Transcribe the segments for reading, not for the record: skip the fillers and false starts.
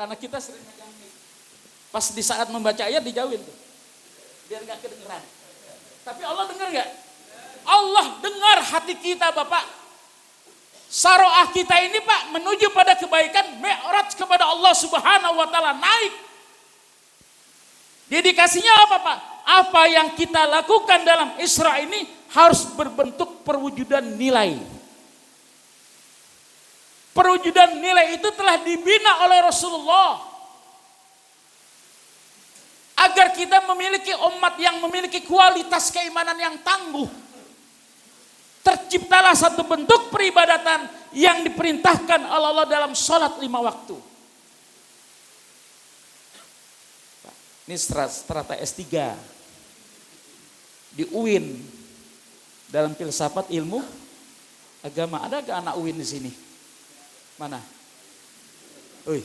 anak kita sering megang mic. Pas di saat membaca ayat dijauhin tuh. Biar gak kedengeran. Tapi Allah dengar gak? Allah dengar hati kita Bapak. Saroah kita ini Pak menuju pada kebaikan, mi'raj kepada Allah Subhanahu wa taala, naik. Dedikasinya apa Pak? Apa yang kita lakukan dalam Isra ini harus berbentuk perwujudan nilai. Perwujudan nilai itu telah dibina oleh Rasulullah. Agar kita memiliki umat yang memiliki kualitas keimanan yang tangguh. Terciptalah satu bentuk peribadatan yang diperintahkan oleh Allah dalam sholat 5 waktu. Ini strata S3 di UIN dalam filsafat ilmu agama. Ada gak anak UIN di sini? Mana? Oi,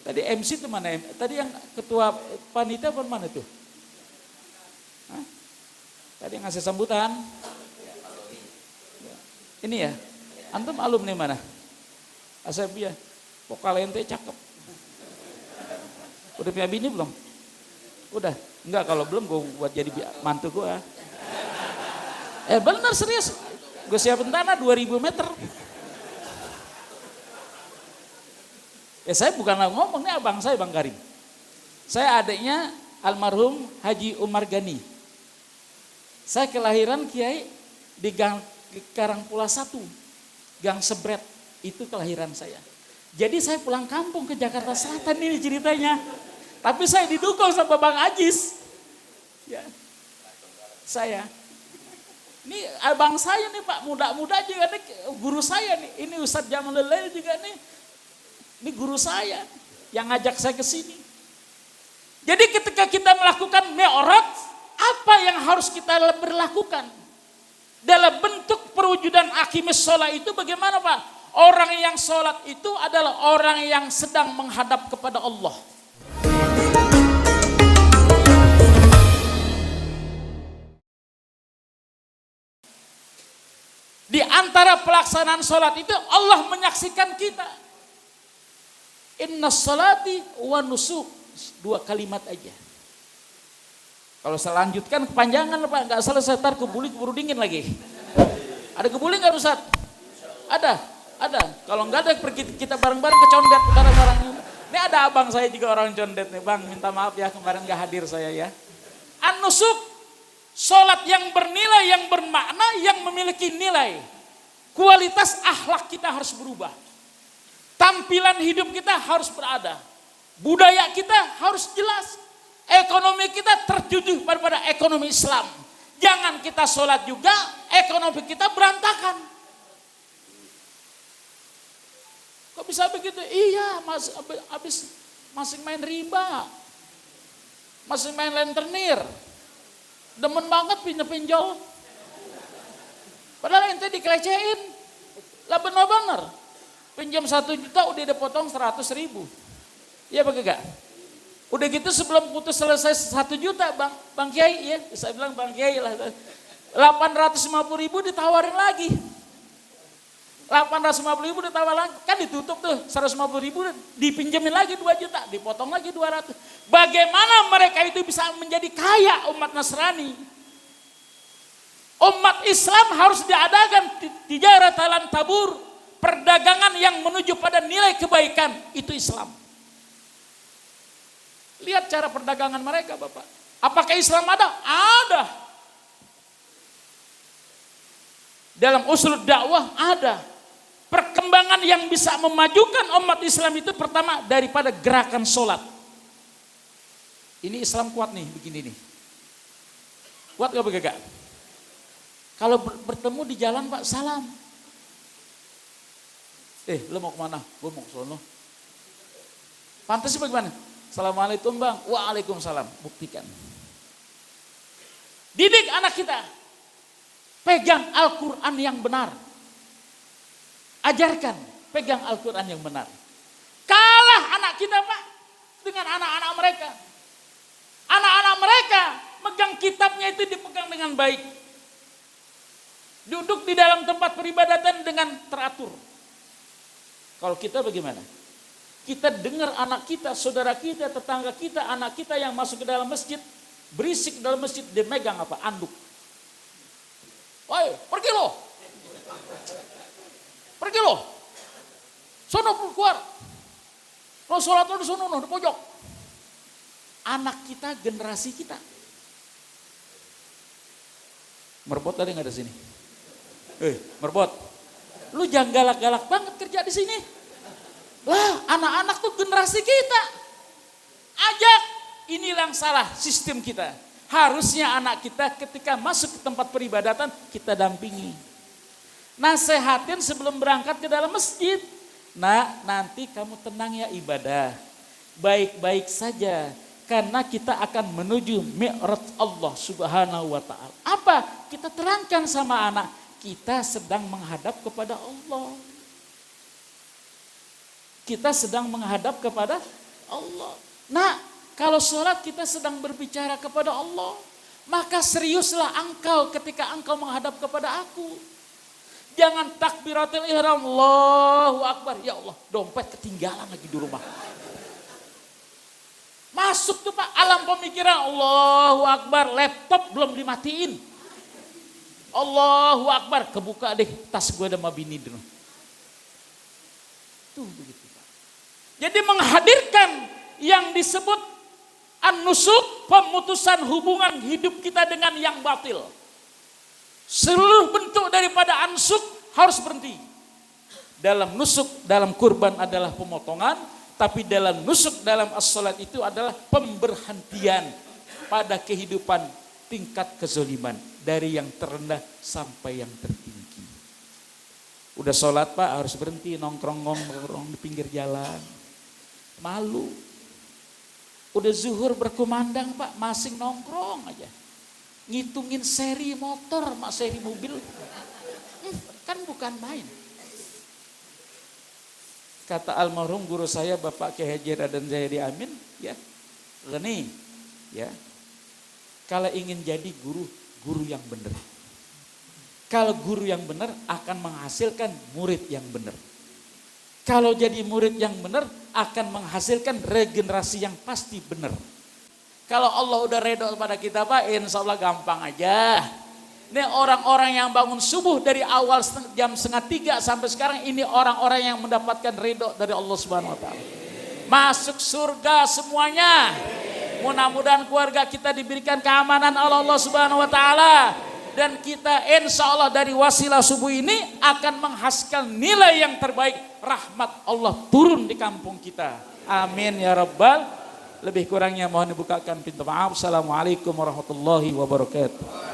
tadi MC itu mana? Tadi yang ketua panitia apa mana tuh? Hah? Tadi yang ngasih sambutan. Ini ya, antum alumni mana? Asabia, vokal ente cakep. Udah punya bini belum? Udah, enggak kalau belum gue buat jadi mantu gue. Bener serius, gue siapin tanah 2000 meter. Saya bukan ngomong, ini abang saya Bang Karim. Saya adiknya almarhum Haji Umar Gani. Saya kelahiran Kiai di Gang Karangpula 1, Gang Sebret, itu kelahiran saya. Jadi saya pulang kampung ke Jakarta Selatan ini ceritanya. Tapi saya didukung sama Bang Ajis. Ya. Saya. Ini abang saya nih Pak, muda-muda juga nih, guru saya nih. Ini Ustadz Jamalul Lail juga nih. Ini guru saya yang ngajak saya ke sini. Jadi ketika kita melakukan mi'raj, apa yang harus kita berlakukan? Dalam bentuk perwujudan aqimis sholat itu bagaimana Pak? Orang yang sholat itu adalah orang yang sedang menghadap kepada Allah. Di antara pelaksanaan sholat itu Allah menyaksikan kita. Inna sholati wa nusuk. 2 kalimat aja. Kalau saya lanjutkan kepanjangan Pak, nggak selesai, ntar keburu dingin lagi. Ada kebuli nggak Ustaz? Ada. Kalau nggak ada pergi kita bareng-bareng ke condet bareng-bareng. Ini ada abang saya juga orang condet nih Bang, minta maaf ya kemarin nggak hadir saya ya. An-nusuk, sholat yang bernilai, yang bermakna, yang memiliki nilai. Kualitas akhlak kita harus berubah. Tampilan hidup kita harus berada. Budaya kita harus jelas. Ekonomi kita tertuju pada ekonomi Islam. Jangan kita sholat juga, ekonomi kita berantakan. Kok bisa begitu? Iya, masih main riba. Masih main lentenir. Demen banget pinjol. Padahal ente dikelecehin. Lah bener-bener. Pinjam 1 juta udah dipotong 100.000. Iya bagaimana gak? Udah gitu sebelum putus selesai 1 juta Bang Kiai ya, saya bilang Bang Kiai lah. 850.000 ditawarin lagi. 850.000 ditawarin lagi, kan ditutup tuh. 150.000 dipinjemin lagi 2 juta, dipotong lagi 200. Bagaimana mereka itu bisa menjadi kaya umat Nasrani? Umat Islam harus diadakan tijarah talan tabur, perdagangan yang menuju pada nilai kebaikan, itu Islam. Lihat cara perdagangan mereka Bapak. Apakah Islam ada? Ada. Dalam usul dakwah ada. Perkembangan yang bisa memajukan umat Islam itu pertama daripada gerakan sholat. Ini Islam kuat nih, begini nih. Kuat gak begagak? Kalau bertemu di jalan Pak, salam. Lo mau kemana? Gue mau ke sono. Pantas bagaimana? Assalamualaikum Bang, waalaikumsalam. Buktikan. Didik anak kita. Pegang Al-Quran yang benar. Ajarkan, pegang Al-Quran yang benar. Kalah anak kita Pak, dengan anak-anak mereka. Anak-anak mereka megang kitabnya itu dipegang dengan baik. Duduk di dalam tempat peribadatan dengan teratur. Kalau kita bagaimana? Kita dengar anak kita, saudara kita, tetangga kita, anak kita yang masuk ke dalam masjid, berisik dalam masjid, dia megang apa? Anduk. Woi, pergi lo. Pergi lo. Sono keluar. Lo sholat lo di sono, di pojok. Anak kita, generasi kita. Merbot tadi nggak ada sini. Merbot. Lu jangan galak-galak banget kerja di sini. Lah, anak-anak tuh generasi kita. Ajak. Inilah yang salah sistem kita. Harusnya anak kita ketika masuk ke tempat peribadatan, kita dampingi. Nasehatin sebelum berangkat ke dalam masjid. Nah, nanti kamu tenang ya ibadah. Baik-baik saja. Karena kita akan menuju mi'raj Allah subhanahu wa ta'ala. Apa? Kita terangkan sama anak. Kita sedang menghadap kepada Allah. Kita sedang menghadap kepada Allah. Nah, kalau sholat kita sedang berbicara kepada Allah. Maka seriuslah engkau ketika engkau menghadap kepada aku. Jangan takbiratul ihram, Allahu Akbar. Ya Allah, dompet ketinggalan lagi di rumah. Masuk tuh Pak, alam pemikiran, Allahu Akbar, laptop belum dimatiin. Allahu Akbar, kebuka deh tas gue sama bini dulu. Tuh begitu Pak. Jadi menghadirkan yang disebut an-nusuk, pemutusan hubungan hidup kita dengan yang batil. Seluruh bentuk daripada ansuk harus berhenti. Dalam nusuk, dalam kurban adalah pemotongan, tapi dalam nusuk, dalam as-salat itu adalah pemberhentian pada kehidupan tingkat kezaliman. Dari yang terendah sampai yang tertinggi. Udah sholat Pak harus berhenti nongkrong di pinggir jalan. Malu. Udah zuhur berkumandang Pak masih nongkrong aja. Ngitungin seri motor, seri mobil. Kan bukan main. Kata almarhum guru saya Bapak Kiai Haji Raden Jayadi Amin, ya. Nih, ya. Kalau ingin jadi guru yang benar. Kalau guru yang benar akan menghasilkan murid yang benar. Kalau jadi murid yang benar akan menghasilkan regenerasi yang pasti benar. Kalau Allah udah redho pada kita Pak, insya Allah gampang aja. Ini orang-orang yang bangun subuh dari awal jam 2:30 sampai sekarang, ini orang-orang yang mendapatkan ridho dari Allah Subhanahu Wa Taala. Masuk surga semuanya. Mudah-mudahan keluarga kita diberikan keamanan oleh Allah Subhanahu Wa Taala. Dan kita insya Allah dari wasilah subuh ini akan menghasilkan nilai yang terbaik. Rahmat Allah turun di kampung kita. Amin ya Rabbal. Lebih kurangnya mohon dibukakan pintu maaf. Assalamualaikum warahmatullahi wabarakatuh.